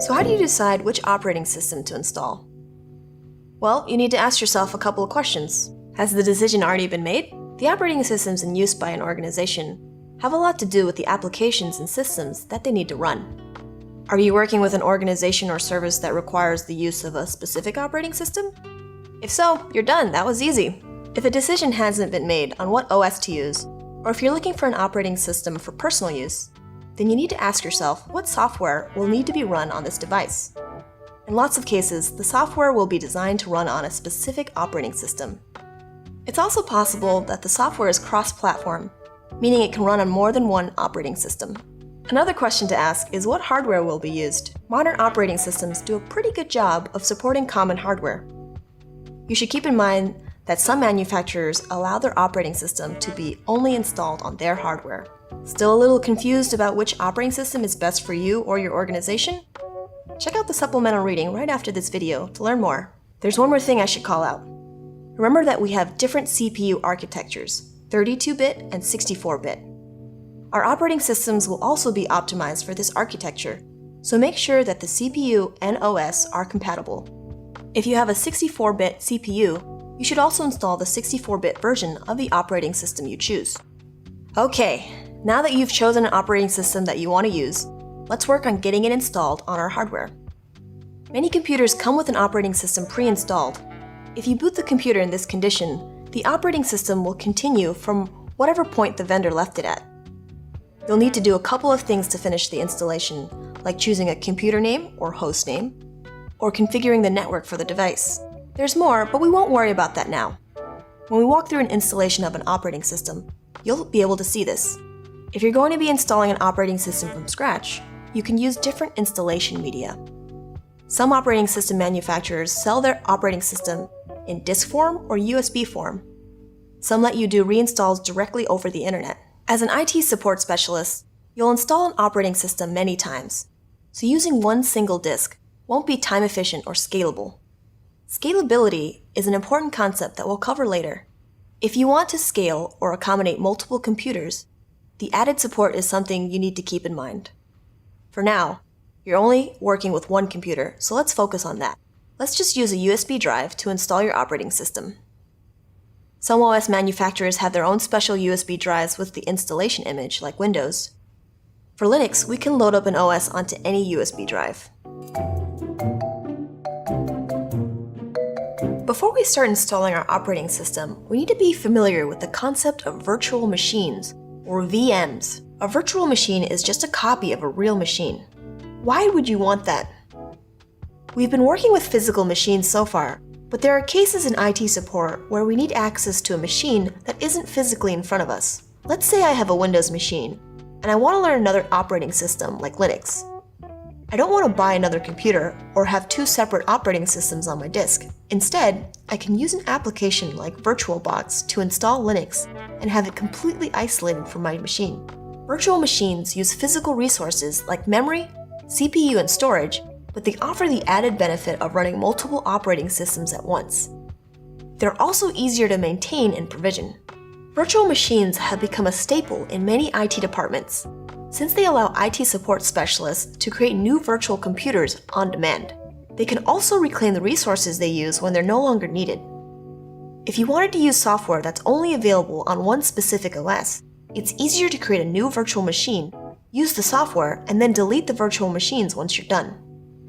So how do you decide which operating system to install? Well, you need to ask yourself a couple of questions. Has the decision already been made? The operating systems in use by an organization have a lot to do with the applications and systems that they need to run. Are you working with an organization or service that requires the use of a specific operating system? If so, you're done. That was easy. If a decision hasn't been made on what OS to use, or if you're looking for an operating system for personal use, then you need to ask yourself what software will need to be run on this device. In lots of cases, the software will be designed to run on a specific operating system. It's also possible that the software is cross-platform, meaning it can run on more than one operating system. Another question to ask is what hardware will be used. Modern operating systems do a pretty good job of supporting common hardware. You should keep in mind that some manufacturers allow their operating system to be only installed on their hardware. Still a little confused about which operating system is best for you or your organization? Check out the supplemental reading right after this video to learn more. There's one more thing I should call out. Remember that we have different CPU architectures, 32-bit and 64-bit. Our operating systems will also be optimized for this architecture, so make sure that the CPU and OS are compatible. If you have a 64-bit CPU, you should also install the 64-bit version of the operating system you choose. Okay, now that you've chosen an operating system that you want to use, let's work on getting it installed on our hardware. Many computers come with an operating system pre-installed. If you boot the computer in this condition, the operating system will continue from whatever point the vendor left it at. You'll need to do a couple of things to finish the installation, like choosing a computer name or host name, or configuring the network for the device. There's more, but we won't worry about that now. When we walk through an installation of an operating system, you'll be able to see this. If you're going to be installing an operating system from scratch, you can use different installation media. Some operating system manufacturers sell their operating system in disk form or USB form. Some let you do reinstalls directly over the internet. As an IT support specialist, you'll install an operating system many times, so using one single disk won't be time efficient or scalable. Scalability is an important concept that we'll cover later. If you want to scale or accommodate multiple computers, the added support is something you need to keep in mind. For now, you're only working with one computer, so let's focus on that. Let's just use a USB drive to install your operating system. Some OS manufacturers have their own special USB drives with the installation image, like Windows. For Linux, we can load up an OS onto any USB drive. Before we start installing our operating system, we need to be familiar with the concept of virtual machines, or VMs. A virtual machine is just a copy of a real machine. Why would you want that? We've been working with physical machines so far, but there are cases in IT support where we need access to a machine that isn't physically in front of us. Let's say I have a Windows machine, and I want to learn another operating system like Linux. I don't want to buy another computer or have two separate operating systems on my disk. Instead, I can use an application like VirtualBox to install Linux and have it completely isolated from my machine. Virtual machines use physical resources like memory, CPU, and storage, but they offer the added benefit of running multiple operating systems at once. They're also easier to maintain and provision. Virtual machines have become a staple in many IT departments, since they allow IT support specialists to create new virtual computers on demand. They can also reclaim the resources they use when they're no longer needed. If you wanted to use software that's only available on one specific OS, it's easier to create a new virtual machine, use the software, and then delete the virtual machines once you're done.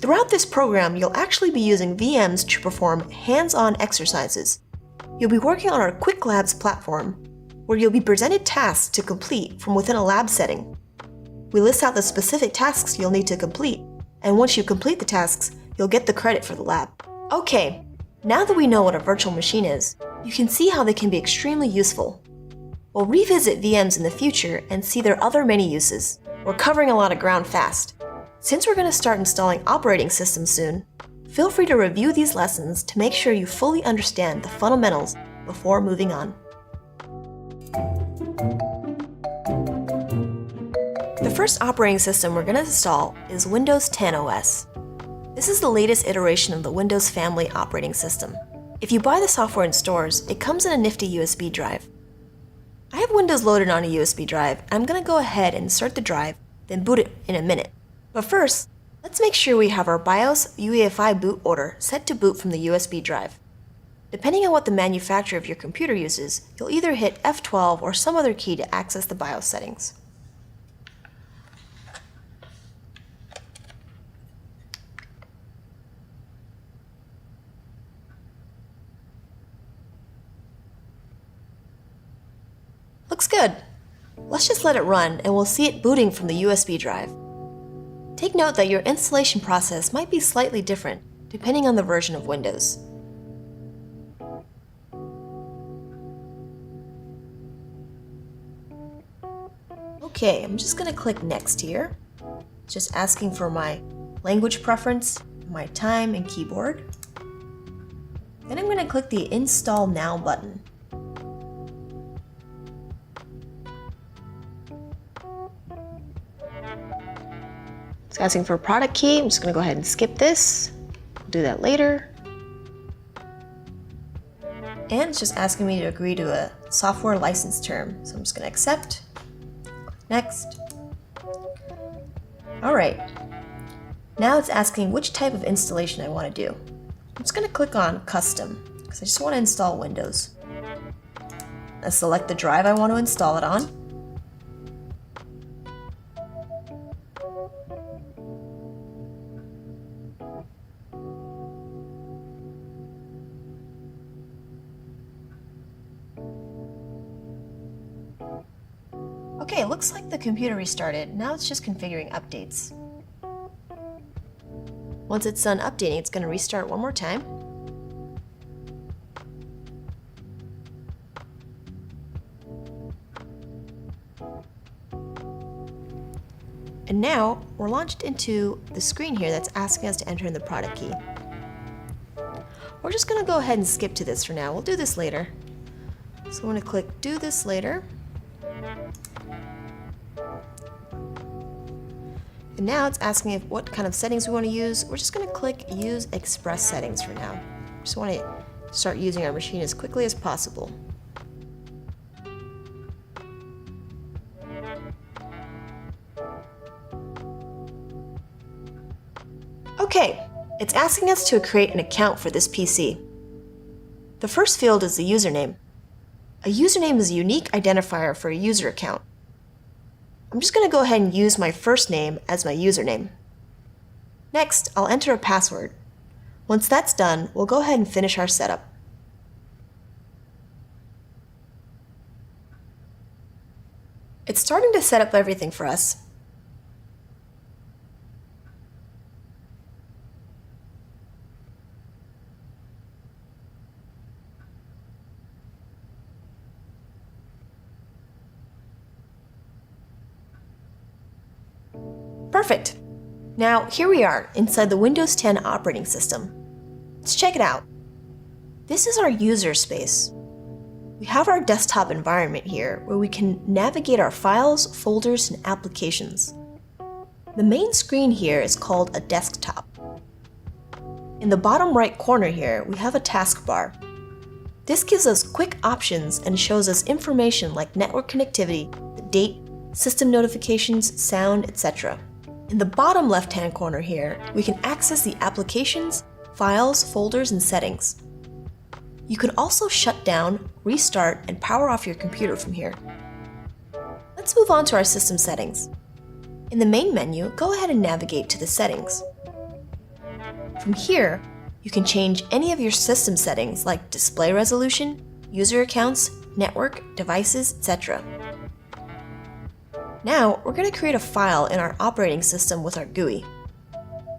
Throughout this program, you'll actually be using VMs to perform hands-on exercises. You'll be working on our Quick Labs platform, where you'll be presented tasks to complete from within a lab setting. We list out the specific tasks you'll need to complete, and once you complete the tasks, you'll get the credit for the lab. Okay, now that we know what a virtual machine is, you can see how they can be extremely useful. We'll revisit VMs in the future and see their other many uses. We're covering a lot of ground fast. Since we're going to start installing operating systems soon, feel free to review these lessons to make sure you fully understand the fundamentals before moving on. The first operating system we're going to install is Windows 10 OS. This is the latest iteration of the Windows family operating system. If you buy the software in stores, it comes in a nifty USB drive. I have Windows loaded on a USB drive, and I'm going to go ahead and insert the drive then boot it in a minute. But first, let's make sure we have our BIOS UEFI boot order set to boot from the USB drive. Depending on what the manufacturer of your computer uses, you'll either hit F12 or some other key to access the BIOS settings. Looks good. Let's just let it run and we'll see it booting from the USB drive. Take note that your installation process might be slightly different depending on the version of Windows. Okay, I'm just going to click Next here. It's just asking for my language preference, my time and keyboard. Then I'm going to click the Install Now button. It's asking for a product key. I'm just going to go ahead and skip this. I'll do that later. And it's just asking me to agree to a software license term. So I'm just going to accept. Next. Alright. Now it's asking which type of installation I want to do. I'm just going to click on Custom because I just want to install Windows. I select the drive I want to install it on. Okay, looks like the computer restarted. Now it's just configuring updates. Once it's done updating, it's going to restart one more time. And now we're launched into the screen here that's asking us to enter in the product key. We're just going to go ahead and skip to this for now. We'll do this later. So I'm going to click Do This Later. And now it's asking if what kind of settings we want to use. We're just going to click Use Express Settings for now. Just want to start using our machine as quickly as possible. Okay, it's asking us to create an account for this PC. The first field is the username. A username is a unique identifier for a user account. I'm just going to go ahead and use my first name as my username. Next, I'll enter a password. Once that's done, we'll go ahead and finish our setup. It's starting to set up everything for us. Perfect. Now, here we are inside the Windows 10 operating system. Let's check it out. This is our user space. We have our desktop environment here where we can navigate our files, folders, and applications. The main screen here is called a desktop. In the bottom right corner here, we have a taskbar. This gives us quick options and shows us information like network connectivity, the date, system notifications, sound, etc. In the bottom left-hand corner here, we can access the applications, files, folders, and settings. You can also shut down, restart, and power off your computer from here. Let's move on to our system settings. In the main menu, go ahead and navigate to the settings. From here, you can change any of your system settings like display resolution, user accounts, network, devices, etc. Now, we're going to create a file in our operating system with our GUI.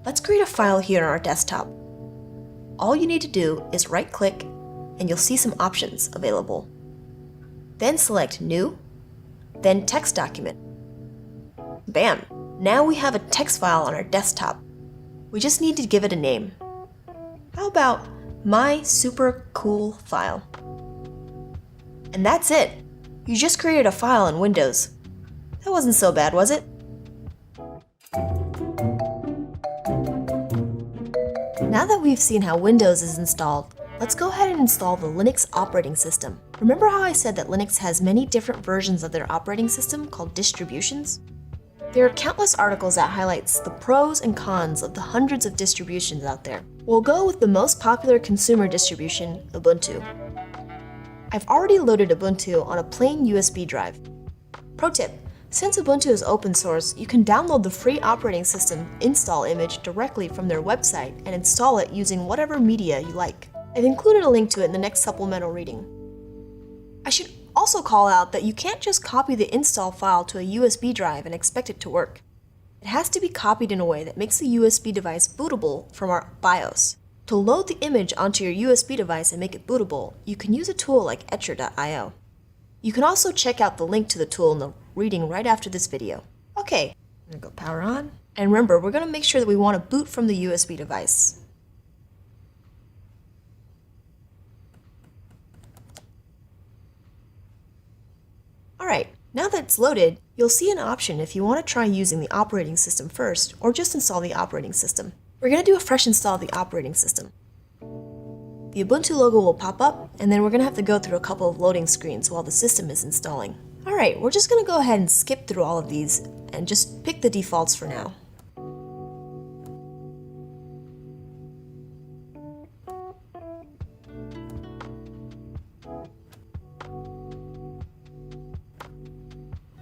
Let's create a file here on our desktop. All you need to do is right-click, and you'll see some options available. Then select New, then Text Document. Bam! Now we have a text file on our desktop. We just need to give it a name. How about My Super Cool File? And that's it! You just created a file in Windows. That wasn't so bad, was it? Now that we've seen how Windows is installed, let's go ahead and install the Linux operating system. Remember how I said that Linux has many different versions of their operating system called distributions? There are countless articles that highlights the pros and cons of the hundreds of distributions out there. We'll go with the most popular consumer distribution, Ubuntu. I've already loaded Ubuntu on a plain USB drive. Pro tip, since Ubuntu is open source, you can download the free operating system install image directly from their website and install it using whatever media you like. I've included a link to it in the next supplemental reading. I should also call out that you can't just copy the install file to a USB drive and expect it to work. It has to be copied in a way that makes the USB device bootable from our BIOS. To load the image onto your USB device and make it bootable, you can use a tool like Etcher.io. You can also check out the link to the tool in the reading right after this video. Okay, I'm gonna go power on. And remember, we're gonna make sure that we want to boot from the USB device. Alright, now that it's loaded, you'll see an option if you want to try using the operating system first, or just install the operating system. We're going to do a fresh install of the operating system. The Ubuntu logo will pop up, and then we're going to have to go through a couple of loading screens while the system is installing. Alright, we're just going to go ahead and skip through all of these, and just pick the defaults for now.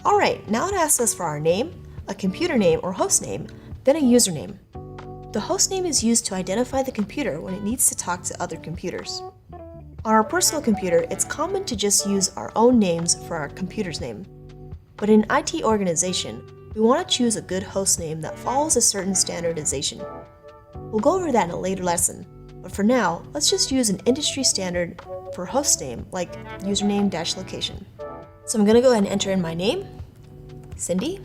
Alright, now it asks us for our name, a computer name or host name, then a username. The host name is used to identify the computer when it needs to talk to other computers. On our personal computer, it's common to just use our own names for our computer's name. But in an IT organization, we want to choose a good host name that follows a certain standardization. We'll go over that in a later lesson, but for now, let's just use an industry standard for host name like username-location. So I'm going to go ahead and enter in my name, Cindy.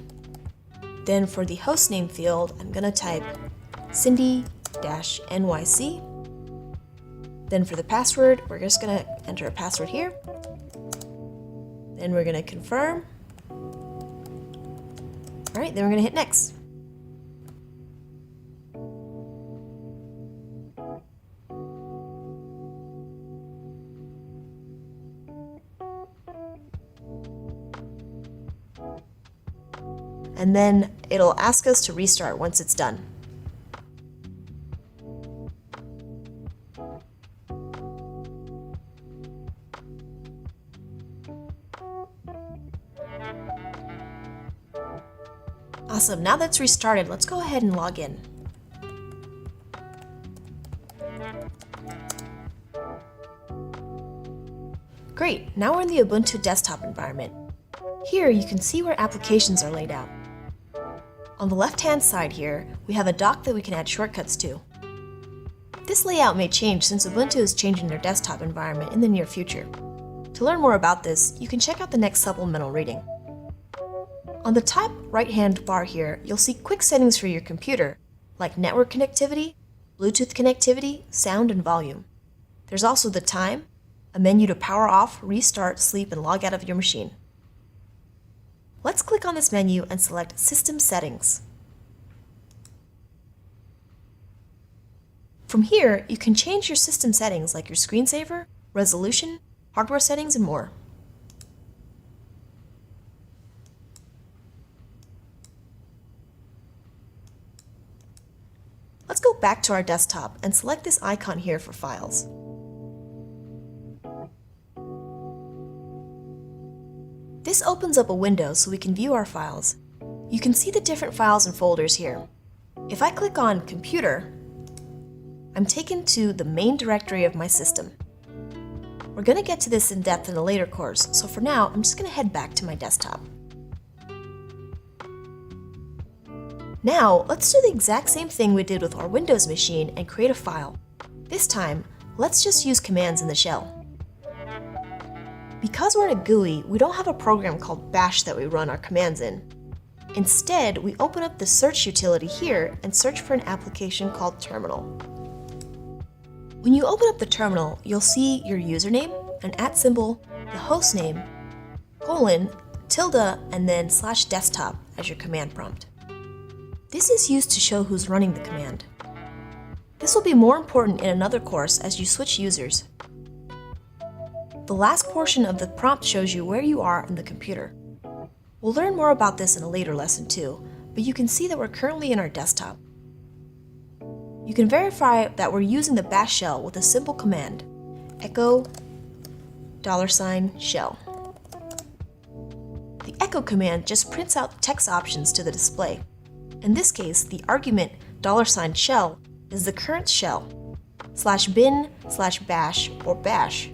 Then for the host name field, I'm going to type Cindy-NYC. Then for the password, we're just going to enter a password here. Then we're going to confirm. All right, then we're going to hit next. And then it'll ask us to restart once it's done. Awesome, now that's restarted, let's go ahead and log in. Great, now we're in the Ubuntu desktop environment. Here you can see where applications are laid out. On the left-hand side here, we have a dock that we can add shortcuts to. This layout may change since Ubuntu is changing their desktop environment in the near future. To learn more about this, you can check out the next supplemental reading. On the top right-hand bar here, you'll see quick settings for your computer, like network connectivity, Bluetooth connectivity, sound, and volume. There's also the time, a menu to power off, restart, sleep, and log out of your machine. Let's click on this menu and select System Settings. From here, you can change your system settings like your screensaver, resolution, hardware settings, and more. Let's go back to our desktop and select this icon here for files. This opens up a window so we can view our files. You can see the different files and folders here. If I click on Computer, I'm taken to the main directory of my system. We're going to get to this in depth in a later course, so for now, I'm just going to head back to my desktop. Now, let's do the exact same thing we did with our Windows machine and create a file. This time, let's just use commands in the shell. Because we're in a GUI, we don't have a program called bash that we run our commands in. Instead, we open up the search utility here and search for an application called Terminal. When you open up the terminal, you'll see your username, an @ symbol, the host name, colon, tilde, and then /desktop as your command prompt. This is used to show who's running the command. This will be more important in another course as you switch users. The last portion of the prompt shows you where you are in the computer. We'll learn more about this in a later lesson too, but you can see that we're currently in our desktop. You can verify that we're using the bash shell with a simple command, echo $shell. The echo command just prints out text options to the display. In this case, the argument $shell is the current shell, /bin/bash or bash.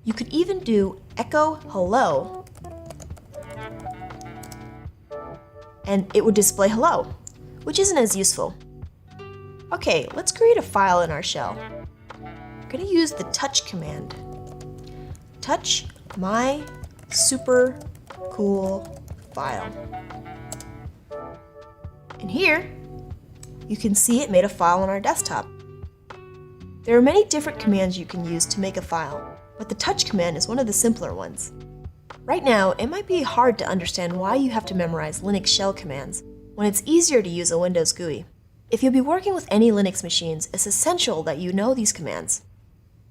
You could even do echo hello, and it would display hello, which isn't as useful. Okay, let's create a file in our shell. We're going to use the touch command. Touch my super cool file. And here, you can see it made a file on our desktop. There are many different commands you can use to make a file, but the touch command is one of the simpler ones. Right now, it might be hard to understand why you have to memorize Linux shell commands when it's easier to use a Windows GUI. If you'll be working with any Linux machines, it's essential that you know these commands.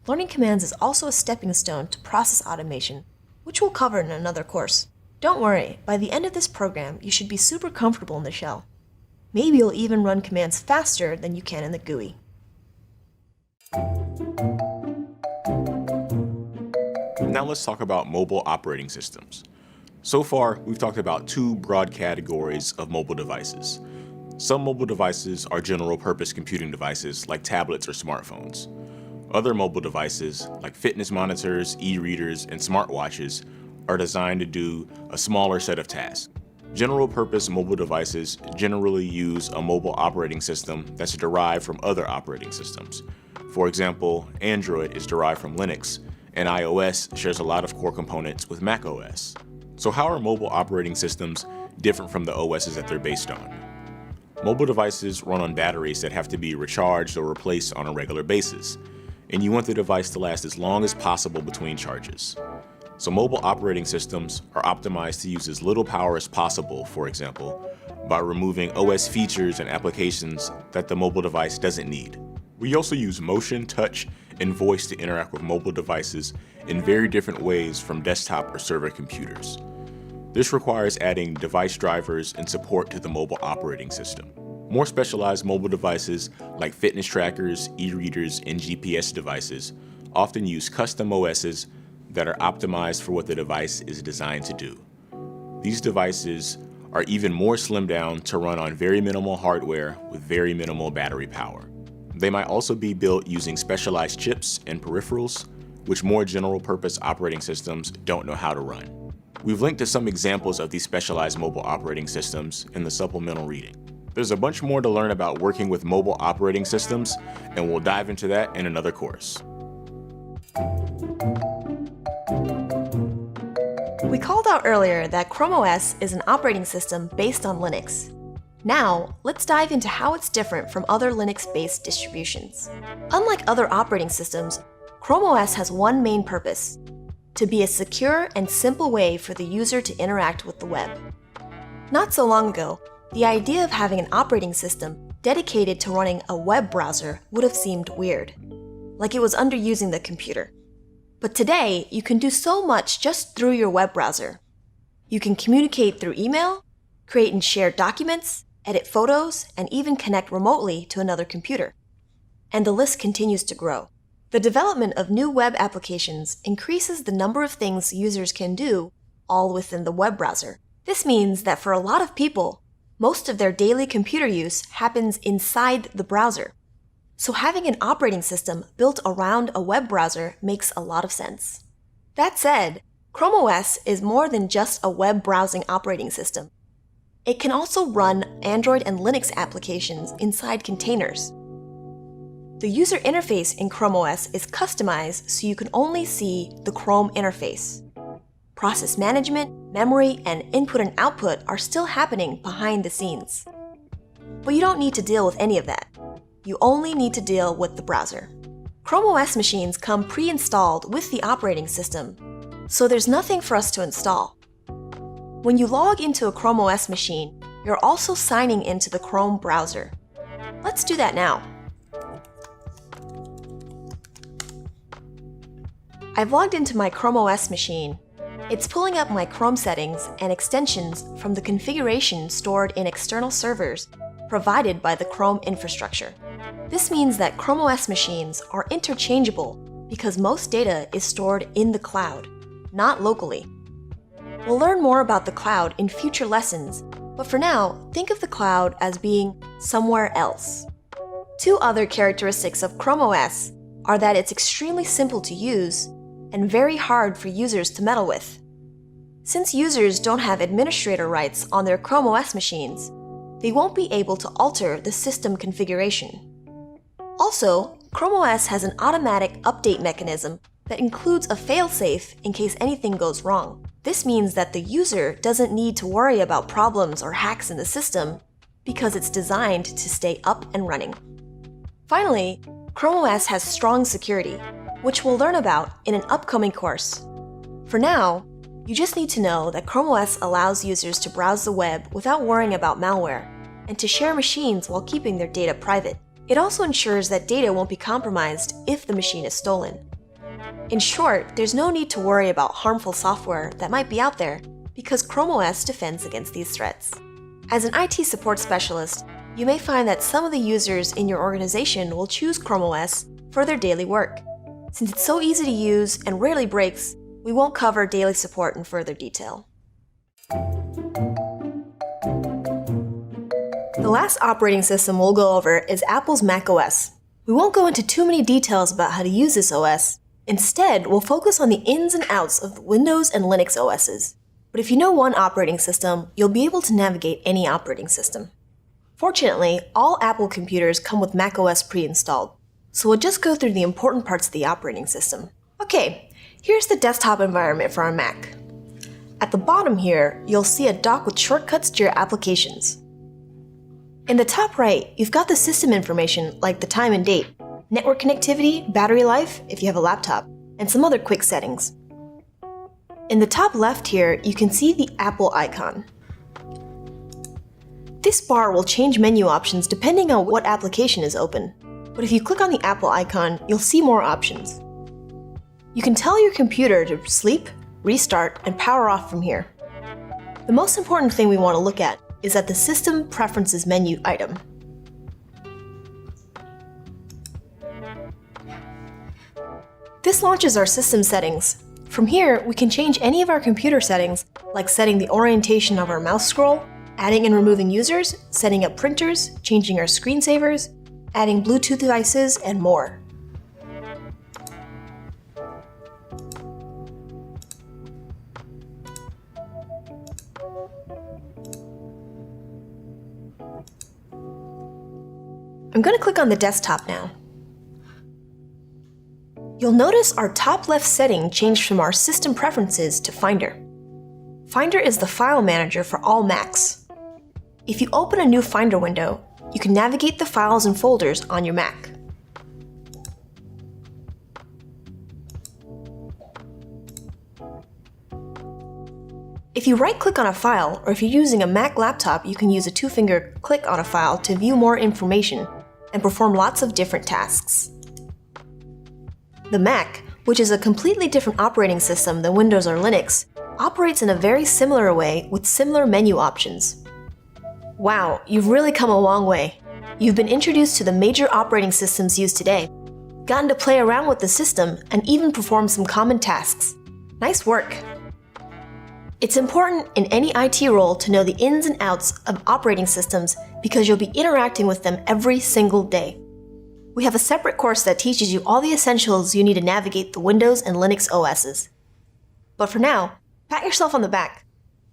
Learning commands is also a stepping stone to process automation, which we'll cover in another course. Don't worry, by the end of this program, you should be super comfortable in the shell. Maybe you'll even run commands faster than you can in the GUI. Now let's talk about mobile operating systems. So far, we've talked about two broad categories of mobile devices. Some mobile devices are general-purpose computing devices like tablets or smartphones. Other mobile devices, like fitness monitors, e-readers, and smartwatches, are designed to do a smaller set of tasks. General-purpose mobile devices generally use a mobile operating system that's derived from other operating systems. For example, Android is derived from Linux, and iOS shares a lot of core components with macOS. So how are mobile operating systems different from the OSs that they're based on? Mobile devices run on batteries that have to be recharged or replaced on a regular basis, and you want the device to last as long as possible between charges. So mobile operating systems are optimized to use as little power as possible, for example, by removing OS features and applications that the mobile device doesn't need. We also use motion, touch, and voice to interact with mobile devices in very different ways from desktop or server computers. This requires adding device drivers and support to the mobile operating system. More specialized mobile devices like fitness trackers, e-readers, and GPS devices often use custom OSs that are optimized for what the device is designed to do. These devices are even more slimmed down to run on very minimal hardware with very minimal battery power. They might also be built using specialized chips and peripherals, which more general-purpose operating systems don't know how to run. We've linked to some examples of these specialized mobile operating systems in the supplemental reading. There's a bunch more to learn about working with mobile operating systems, and we'll dive into that in another course. We called out earlier that Chrome OS is an operating system based on Linux. Now, let's dive into how it's different from other Linux-based distributions. Unlike other operating systems, Chrome OS has one main purpose: to be a secure and simple way for the user to interact with the web. Not so long ago, the idea of having an operating system dedicated to running a web browser would have seemed weird, like it was underusing the computer. But today, you can do so much just through your web browser. You can communicate through email, create and share documents, edit photos, and even connect remotely to another computer. And the list continues to grow. The development of new web applications increases the number of things users can do, all within the web browser. This means that for a lot of people, most of their daily computer use happens inside the browser. So having an operating system built around a web browser makes a lot of sense. That said, Chrome OS is more than just a web browsing operating system. It can also run Android and Linux applications inside containers. The user interface in Chrome OS is customized so you can only see the Chrome interface. Process management, memory, and input and output are still happening behind the scenes. But you don't need to deal with any of that. You only need to deal with the browser. Chrome OS machines come pre-installed with the operating system, so there's nothing for us to install. When you log into a Chrome OS machine, you're also signing into the Chrome browser. Let's do that now. I've logged into my Chrome OS machine, It's pulling up my Chrome settings and extensions from the configuration stored in external servers provided by the Chrome infrastructure. This means that Chrome OS machines are interchangeable because most data is stored in the cloud, not locally. We'll learn more about the cloud in future lessons, but for now, think of the cloud as being somewhere else. Two other characteristics of Chrome OS are that it's extremely simple to use and very hard for users to meddle with. Since users don't have administrator rights on their Chrome OS machines, they won't be able to alter the system configuration. Also, Chrome OS has an automatic update mechanism that includes a failsafe in case anything goes wrong. This means that the user doesn't need to worry about problems or hacks in the system because it's designed to stay up and running. Finally, Chrome OS has strong security, which we'll learn about in an upcoming course. For now, you just need to know that Chrome OS allows users to browse the web without worrying about malware and to share machines while keeping their data private. It also ensures that data won't be compromised if the machine is stolen. In short, there's no need to worry about harmful software that might be out there because Chrome OS defends against these threats. As an IT support specialist, you may find that some of the users in your organization will choose Chrome OS for their daily work. Since it's so easy to use and rarely breaks, we won't cover daily support in further detail. The last operating system we'll go over is Apple's macOS. We won't go into too many details about how to use this OS. Instead, we'll focus on the ins and outs of Windows and Linux OSs. But if you know one operating system, you'll be able to navigate any operating system. Fortunately, all Apple computers come with macOS pre-installed, so we'll just go through the important parts of the operating system. Okay, here's the desktop environment for our Mac. At the bottom here, you'll see a dock with shortcuts to your applications. In the top right, you've got the system information like the time and date, network connectivity, battery life if you have a laptop, and some other quick settings. In the top left here, you can see the Apple icon. This bar will change menu options depending on what application is open. But if you click on the Apple icon, you'll see more options. You can tell your computer to sleep, restart, and power off from here. The most important thing we want to look at is at the System Preferences menu item. This launches our system settings. From here, we can change any of our computer settings, like setting the orientation of our mouse scroll, adding and removing users, setting up printers, changing our screensavers, adding Bluetooth devices, and more. I'm going to click on the desktop now. You'll notice our top left setting changed from our System Preferences to Finder. Finder is the file manager for all Macs. If you open a new Finder window, you can navigate the files and folders on your Mac. If you right-click on a file, or if you're using a Mac laptop, you can use a two-finger click on a file to view more information and perform lots of different tasks. The Mac, which is a completely different operating system than Windows or Linux, operates in a very similar way with similar menu options. Wow, you've really come a long way. You've been introduced to the major operating systems used today, gotten to play around with the system, and even perform some common tasks. Nice work! It's important in any IT role to know the ins and outs of operating systems because you'll be interacting with them every single day. We have a separate course that teaches you all the essentials you need to navigate the Windows and Linux OSs. But for now, pat yourself on the back.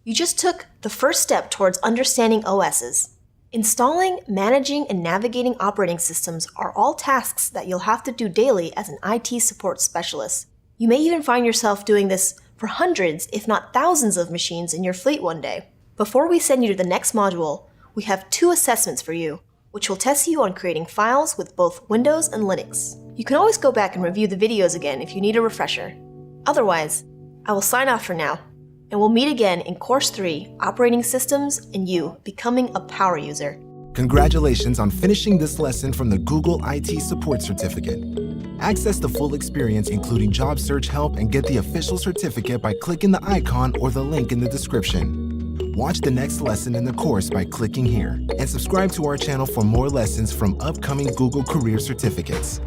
You just took the first step towards understanding OSs. Installing, managing, and navigating operating systems are all tasks that you'll have to do daily as an IT support specialist. You may even find yourself doing this for hundreds, if not thousands of machines in your fleet one day. Before we send you to the next module, we have 2 assessments for you, which will test you on creating files with both Windows and Linux. You can always go back and review the videos again if you need a refresher. Otherwise, I will sign off for now, and we'll meet again in Course 3, Operating Systems and You Becoming a Power User. Congratulations on finishing this lesson from the Google IT Support Certificate. Access the full experience, including job search help, and get the official certificate by clicking the icon or the link in the description. Watch the next lesson in the course by clicking here, and subscribe to our channel for more lessons from upcoming Google Career Certificates.